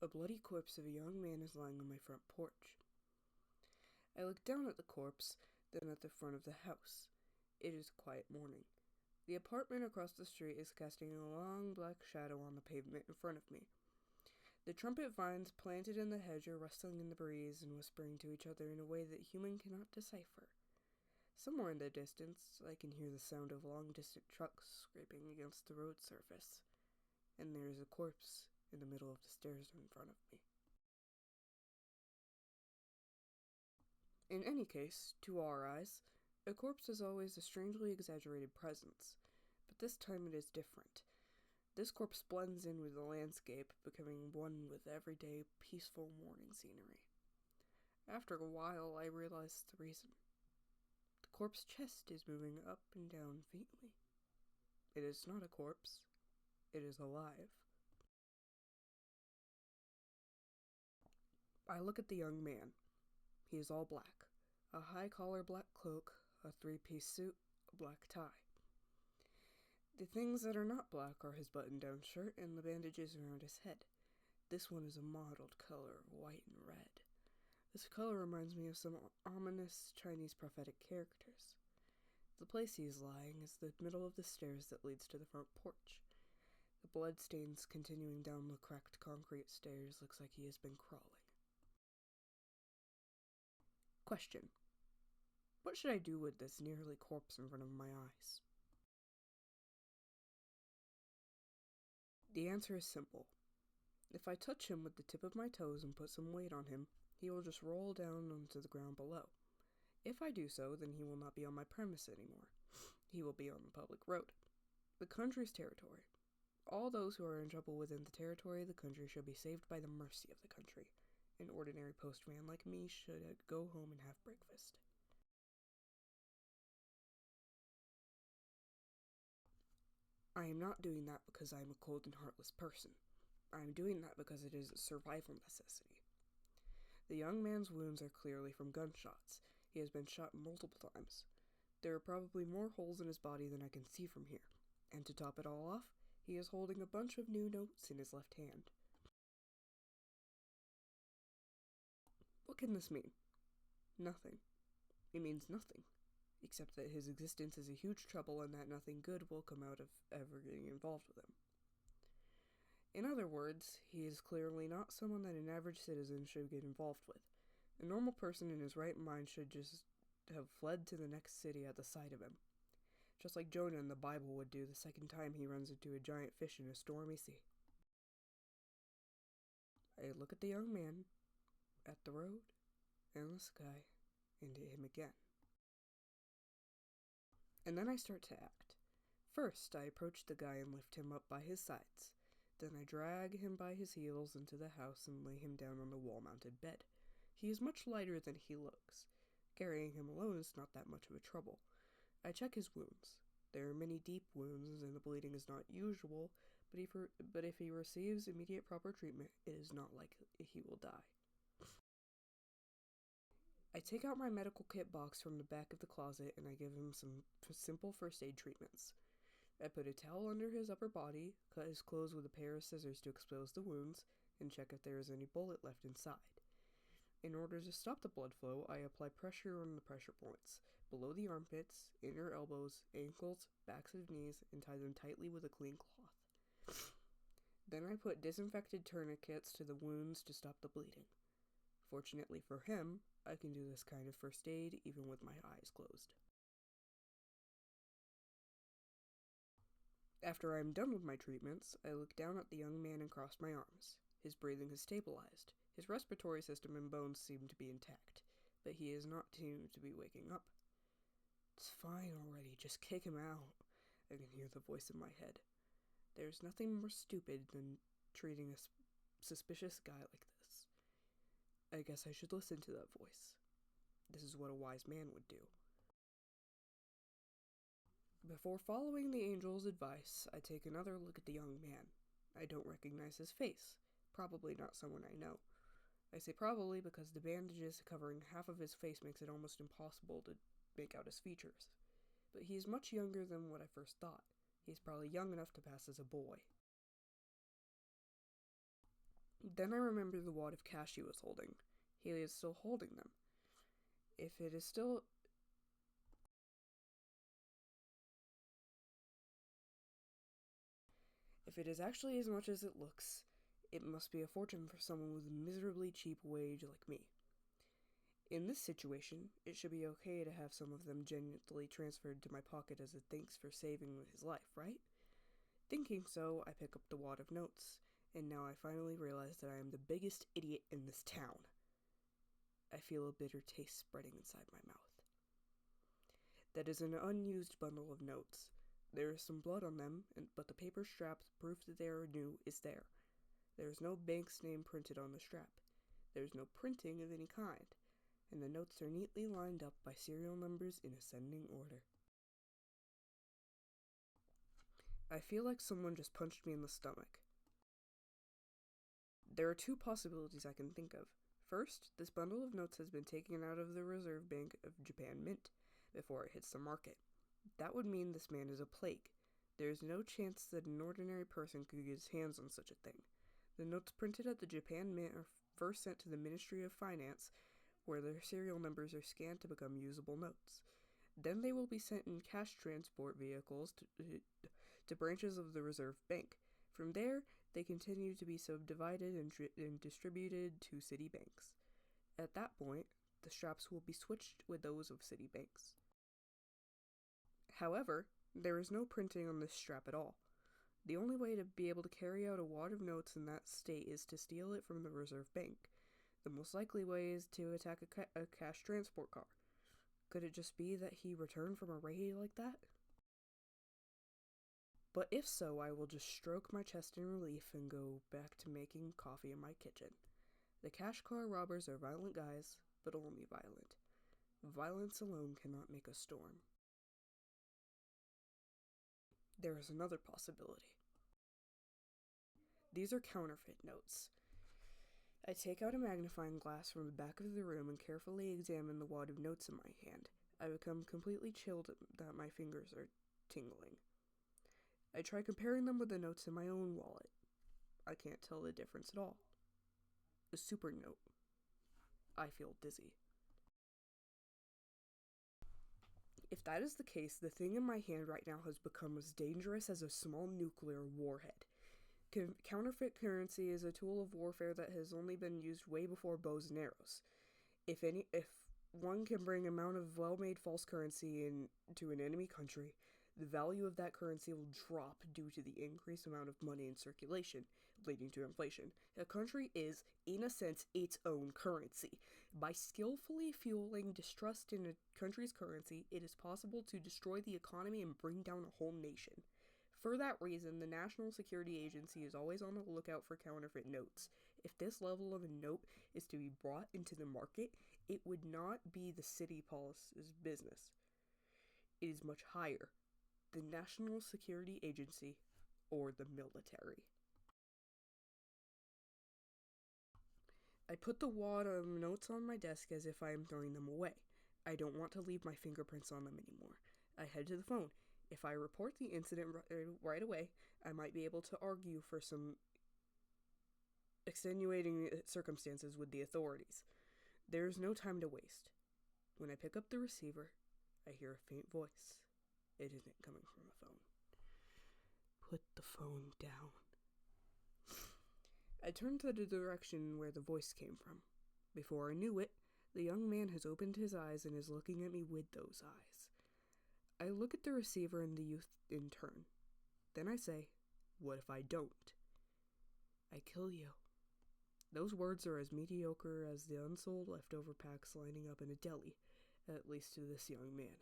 A bloody corpse of a young man is lying on my front porch. I look down at the corpse, then at the front of the house. It is a quiet morning. The apartment across the street is casting a long black shadow on the pavement in front of me. The trumpet vines planted in the hedge are rustling in the breeze and whispering to each other in a way that human cannot decipher. Somewhere in the distance, I can hear the sound of long-distant trucks scraping against the road surface. And there is a corpse in the middle of the stairs in front of me. In any case, to our eyes, a corpse is always a strangely exaggerated presence, but this time it is different. This corpse blends in with the landscape, becoming one with everyday, peaceful morning scenery. After a while, I realized the reason. The corpse's chest is moving up and down faintly. It is not a corpse. It is alive. I look at the young man. He is all black. A high-collar black cloak, a three-piece suit, a black tie. The things that are not black are his button-down shirt and the bandages around his head. This one is a mottled color of white and red. This color reminds me of some ominous Chinese prophetic characters. The place he is lying is the middle of the stairs that leads to the front porch. The blood stains continuing down the cracked concrete stairs looks like he has been crawling. Question. What should I do with this nearly corpse in front of my eyes? The answer is simple. If I touch him with the tip of my toes and put some weight on him, he will just roll down onto the ground below. If I do so, then he will not be on my premise anymore. He will be on the public road. The country's territory. All those who are in trouble within the territory of the country shall be saved by the mercy of the country. An ordinary postman like me should go home and have breakfast. I am not doing that because I am a cold and heartless person. I am doing that because it is a survival necessity. The young man's wounds are clearly from gunshots. He has been shot multiple times. There are probably more holes in his body than I can see from here. And to top it all off, he is holding a bunch of new notes in his left hand. What can this mean? Nothing. It means nothing, except that his existence is a huge trouble and that nothing good will come out of ever getting involved with him. In other words, he is clearly not someone that an average citizen should get involved with. A normal person in his right mind should just have fled to the next city at the sight of him. Just like Jonah in the Bible would do the second time he runs into a giant fish in a stormy sea. I look at the young man, at the road, and the sky, and at him again. And then I start to act. First, I approach the guy and lift him up by his sides. Then I drag him by his heels into the house and lay him down on the wall-mounted bed. He is much lighter than he looks. Carrying him alone is not that much of a trouble. I check his wounds. There are many deep wounds, and the bleeding is not usual, but if he receives immediate proper treatment, it is not likely he will die. I take out my medical kit box from the back of the closet and I give him some simple first aid treatments. I put a towel under his upper body, cut his clothes with a pair of scissors to expose the wounds, and check if there is any bullet left inside. In order to stop the blood flow, I apply pressure on the pressure points, below the armpits, inner elbows, ankles, backs of knees, and tie them tightly with a clean cloth. Then I put disinfected tourniquets to the wounds to stop the bleeding. Fortunately for him, I can do this kind of first aid even with my eyes closed. After I am done with my treatments, I look down at the young man and cross my arms. His breathing has stabilized. His respiratory system and bones seem to be intact, but he is not seem to be waking up. It's fine already, just kick him out. I can hear the voice in my head. There's nothing more stupid than treating a suspicious guy like this. I guess I should listen to that voice. This is what a wise man would do. Before following the angel's advice, I take another look at the young man. I don't recognize his face. Probably not someone I know. I say probably because the bandages covering half of his face makes it almost impossible to make out his features. But he is much younger than what I first thought. He's probably young enough to pass as a boy. Then I remember the wad of cash he was holding. He is still holding them. If it is still... If it is actually as much as it looks, it must be a fortune for someone with a miserably cheap wage like me. In this situation, it should be okay to have some of them gently transferred to my pocket as a thanks for saving his life, right? Thinking so, I pick up the wad of notes, and now I finally realize that I am the biggest idiot in this town. I feel a bitter taste spreading inside my mouth. That is an unused bundle of notes. There is some blood on them, but the paper strap, proof that they are new, is there. There is no bank's name printed on the strap. There is no printing of any kind, and the notes are neatly lined up by serial numbers in ascending order. I feel like someone just punched me in the stomach. There are two possibilities I can think of. First, this bundle of notes has been taken out of the Reserve Bank of Japan Mint before it hits the market. That would mean this man is a plague. There is no chance that an ordinary person could get his hands on such a thing. The notes printed at the Japan Mint are first sent to the Ministry of Finance, where their serial numbers are scanned to become usable notes. Then they will be sent in cash transport vehicles to branches of the Reserve Bank. From there, they continue to be subdivided and distributed to city banks. At that point, the straps will be switched with those of city banks. However, there is no printing on this strap at all. The only way to be able to carry out a wad of notes in that state is to steal it from the Reserve Bank. The most likely way is to attack a cash transport car. Could it just be that he returned from a raid like that? But if so, I will just stroke my chest in relief and go back to making coffee in my kitchen. The cash car robbers are violent guys, but only violent. Violence alone cannot make a storm. There is another possibility. These are counterfeit notes. I take out a magnifying glass from the back of the room and carefully examine the wad of notes in my hand. I become completely chilled that my fingers are tingling. I try comparing them with the notes in my own wallet. I can't tell the difference at all. A super note. I feel dizzy. If that is the case, the thing in my hand right now has become as dangerous as a small nuclear warhead. Counterfeit currency is a tool of warfare that has only been used way before bows and arrows. If one can bring amount of well-made false currency into an enemy country, the value of that currency will drop due to the increased amount of money in circulation, leading to inflation. A country is, in a sense, its own currency. By skillfully fueling distrust in a country's currency, it is possible to destroy the economy and bring down a whole nation. For that reason, the National Security Agency is always on the lookout for counterfeit notes. If this level of a note is to be brought into the market, it would not be the city police's business. It is much higher. The National Security Agency, or the military. I put the wad of notes on my desk as if I am throwing them away. I don't want to leave my fingerprints on them anymore. I head to the phone. If I report the incident right away, I might be able to argue for some extenuating circumstances with the authorities. There is no time to waste. When I pick up the receiver, I hear a faint voice. It isn't coming from a phone. Put the phone down. I turned to the direction where the voice came from. Before I knew it, the young man has opened his eyes and is looking at me with those eyes. I look at the receiver and the youth in turn. Then I say, "What if I don't?" "I kill you." Those words are as mediocre as the unsold leftover packs lining up in a deli, at least to this young man.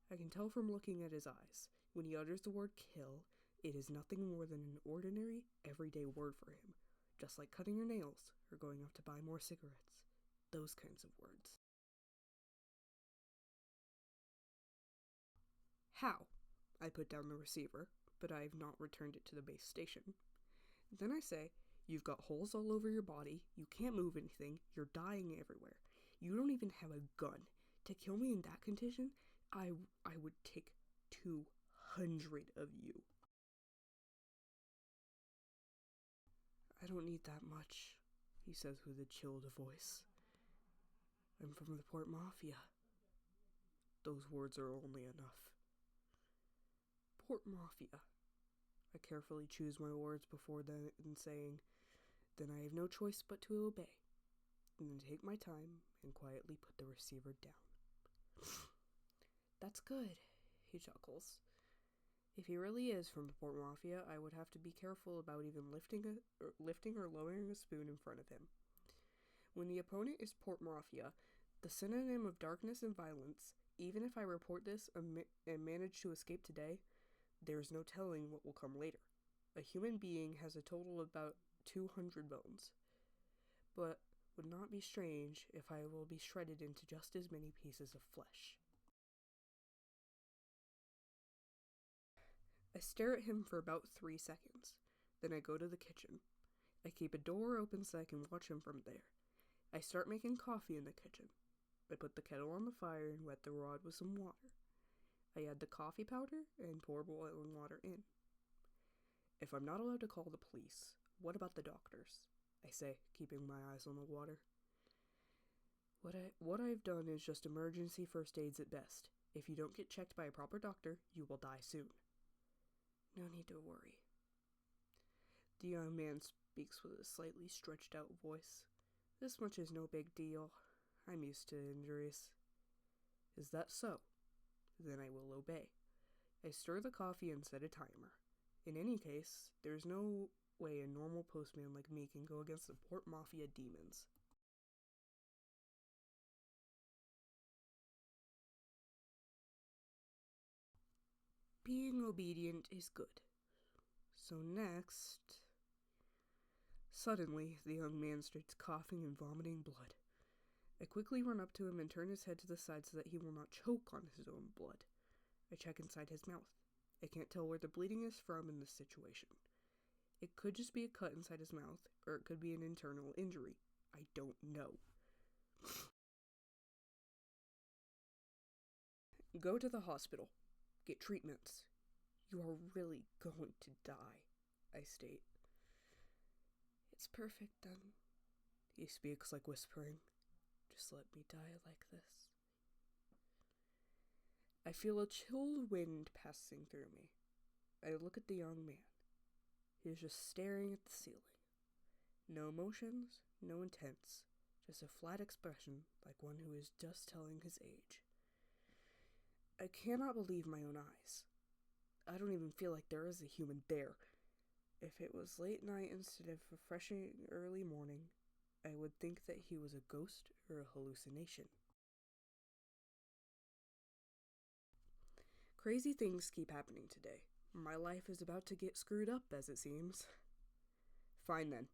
I can tell from looking at his eyes. When he utters the word kill, it is nothing more than an ordinary, everyday word for him. Just like cutting your nails or going out to buy more cigarettes. Those kinds of words. How? I put down the receiver, but I have not returned it to the base station. Then I say, "You've got holes all over your body, you can't move anything, you're dying everywhere. You don't even have a gun. To kill me in that condition, I would take 200 of you." "I don't need that much," he says with a chilled voice. I'm from the Port Mafia. Those words are only enough. Port Mafia. I carefully choose my words before then saying, then I have no choice but to obey, and then take my time and quietly put the receiver down. That's good, he chuckles. If he really is from the Port Mafia, I would have to be careful about even lifting or lowering a spoon in front of him. When the opponent is Port Mafia, the synonym of darkness and violence, even if I report this and manage to escape today, there is no telling what will come later. A human being has a total of about 200 bones, but would not be strange if I will be shredded into just as many pieces of flesh. I stare at him for about 3 seconds. Then I go to the kitchen. I keep a door open so I can watch him from there. I start making coffee in the kitchen. I put the kettle on the fire and wet the rod with some water. I add the coffee powder and pour boiling water in. If I'm not allowed to call the police, what about the doctors? I say, keeping my eyes on the water. What I've done is just emergency first aids at best. If you don't get checked by a proper doctor, you will die soon. No need to worry. The young man speaks with a slightly stretched out voice. This much is no big deal. I'm used to injuries. Is that so? Then I will obey. I stir the coffee and set a timer. In any case, there's no way a normal postman like me can go against the Port Mafia demons. Being obedient is good. So next... Suddenly, the young man starts coughing and vomiting blood. I quickly run up to him and turn his head to the side so that he will not choke on his own blood. I check inside his mouth. I can't tell where the bleeding is from in this situation. It could just be a cut inside his mouth, or it could be an internal injury. I don't know. Go to the hospital. Get treatments. You are really going to die, I state. It's perfect then. He speaks like whispering. Just let me die like this. I feel a chilled wind passing through me. I look at the young man. He is just staring at the ceiling. No emotions, no intents, just a flat expression like one who is just telling his age. I cannot believe my own eyes. I don't even feel like there is a human there. If it was late night instead of refreshing early morning, I would think that he was a ghost or a hallucination. Crazy things keep happening today. My life is about to get screwed up, as it seems. Fine then,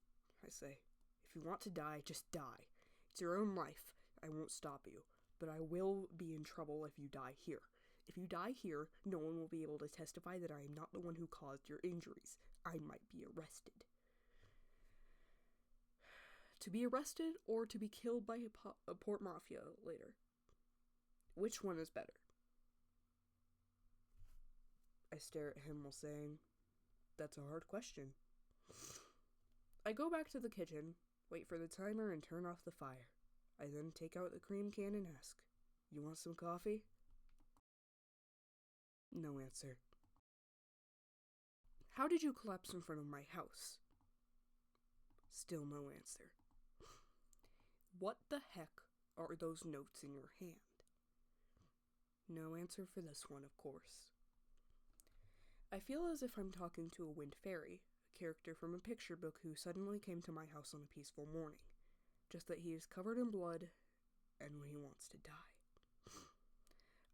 I say. If you want to die, just die. It's your own life. I won't stop you. But I will be in trouble if you die here. If you die here, no one will be able to testify that I am not the one who caused your injuries. I might be arrested. To be arrested or to be killed by a Port Mafia later? Which one is better? I stare at him while saying, that's a hard question. I go back to the kitchen, wait for the timer, and turn off the fire. I then take out the cream can and ask, you want some coffee? No answer. How did you collapse in front of my house? Still no answer. What the heck are those notes in your hand? No answer for this one, of course. I feel as if I'm talking to a wind fairy, a character from a picture book who suddenly came to my house on a peaceful morning, just that he is covered in blood and he wants to die.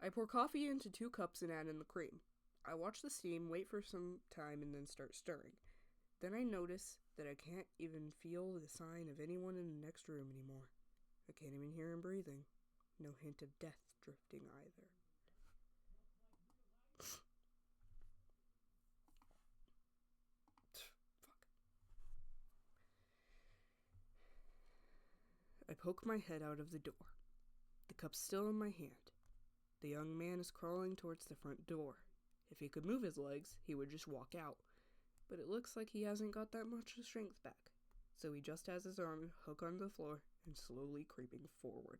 I pour coffee into 2 cups and add in the cream. I watch the steam, wait for some time, and then start stirring. Then I notice that I can't even feel the sign of anyone in the next room anymore. I can't even hear him breathing. No hint of death drifting either. I poke my head out of the door. The cup's still in my hand. The young man is crawling towards the front door. If he could move his legs, he would just walk out. But it looks like he hasn't got that much strength back. so he just has his arm hooked on the floor and slowly creeping forward,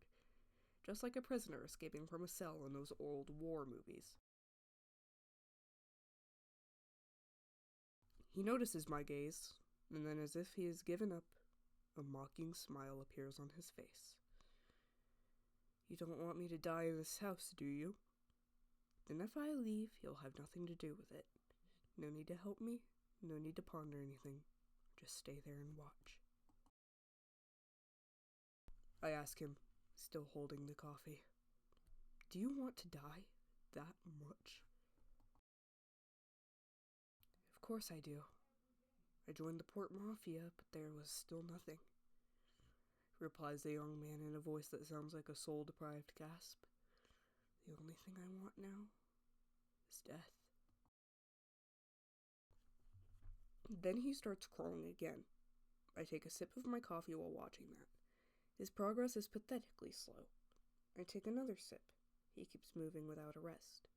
just like a prisoner escaping from a cell in those old war movies. He notices my gaze, and then, as if he has given up, a mocking smile appears on his face. You don't want me to die in this house, do you? Then if I leave, you'll have nothing to do with it. No need to help me, no need to ponder anything. Just stay there and watch. I ask him, still holding the coffee. Do you want to die that much? Of course I do. I joined the Port Mafia, but there was still nothing, replies the young man in a voice that sounds like a soul-deprived gasp. The only thing I want now is death. Then he starts crawling again. I take a sip of my coffee while watching that. His progress is pathetically slow. I take another sip. He keeps moving without a rest.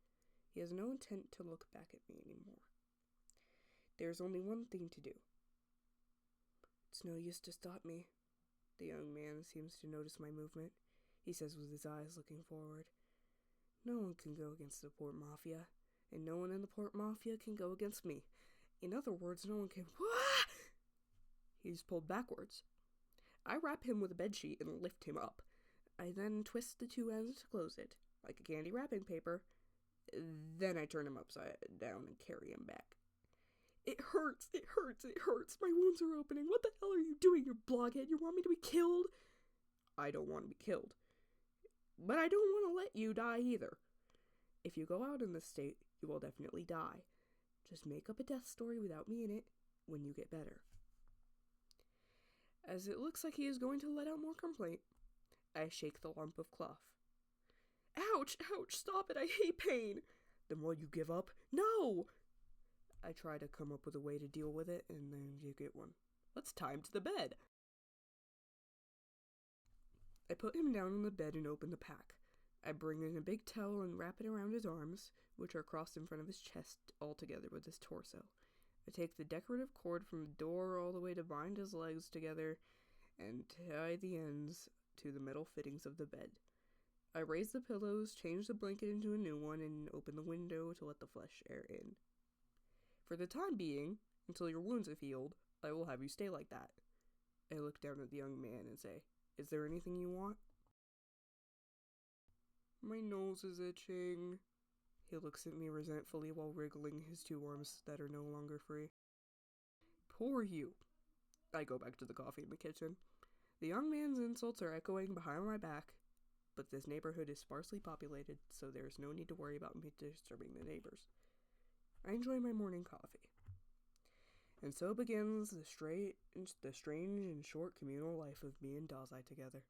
He has no intent to look back at me anymore. There's only one thing to do. It's no use to stop me. The young man seems to notice my movement. He says with his eyes looking forward. No one can go against the Port Mafia, and no one in the Port Mafia can go against me. In other words, no one can... He's pulled backwards. I wrap him with a bedsheet and lift him up. I then twist the two ends to close it, like a candy wrapping paper. Then I turn him upside down and carry him back. It hurts, it hurts, it hurts. My wounds are opening. What the hell are you doing, you blockhead? You want me to be killed? I don't want to be killed. But I don't want to let you die either. If you go out in this state, you will definitely die. Just make up a death story without me in it when you get better. As it looks like he is going to let out more complaint, I shake the lump of cloth. Ouch, ouch, stop it, I hate pain. Then will you give up? No! I try to come up with a way to deal with it, and then you get one. Let's tie him to the bed. I put him down on the bed and open the pack. I bring in a big towel and wrap it around his arms, which are crossed in front of his chest, all together with his torso. I take the decorative cord from the door all the way to bind his legs together and tie the ends to the metal fittings of the bed. I raise the pillows, change the blanket into a new one, and open the window to let the fresh air in. For the time being, until your wounds have healed, I will have you stay like that. I look down at the young man and say, Is there anything you want? My nose is itching. He looks at me resentfully while wriggling his two arms that are no longer free. Poor you. I go back to the coffee in the kitchen. The young man's insults are echoing behind my back, but this neighborhood is sparsely populated, so there's no need to worry about me disturbing the neighbors. I enjoy my morning coffee. And so begins the strange and short communal life of me and Dazai together.